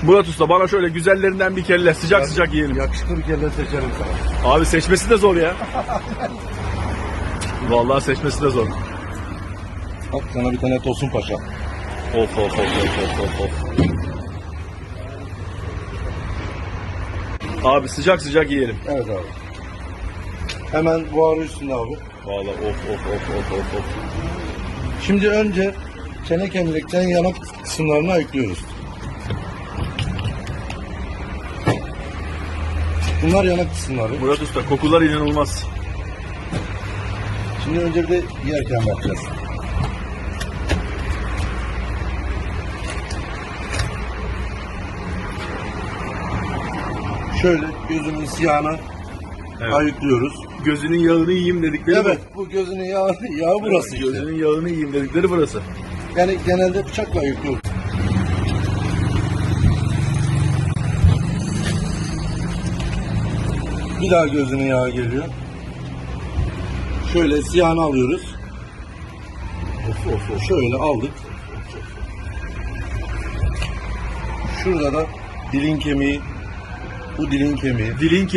Murat Usta bana şöyle güzellerinden bir kelle sıcak sıcak yiyelim. Yakışıklı bir kelle seçerim sana. Abi seçmesi de zor ya. Vallahi seçmesi de zor. Bak sana bir tane Tosun Paşa. Of of of of of of. Abi sıcak sıcak yiyelim. Evet abi. Hemen buharı üstünde abi. Vallahi of of of of of of. Şimdi önce çene kemikten yanak kısımlarını ayıklıyoruz. Bunlar yanak kısımları. Murat Usta kokular inanılmaz. Şimdi önce bir de yerken bakacağız. Şöyle gözümün siyahına Evet. ayıklıyoruz. Gözünün yağını yiyeyim dedikleri Evet, bu gözünün yağı burası işte. Gözünün yağını yiyeyim dedikleri burası. Yani genelde bıçakla ayıklıyoruz. Bir daha gözünün yağı geliyor. Şöyle siyahını alıyoruz. Of of of. Şöyle aldık. Şurada da dilin kemiği. Bu dilin kemiği. Dilin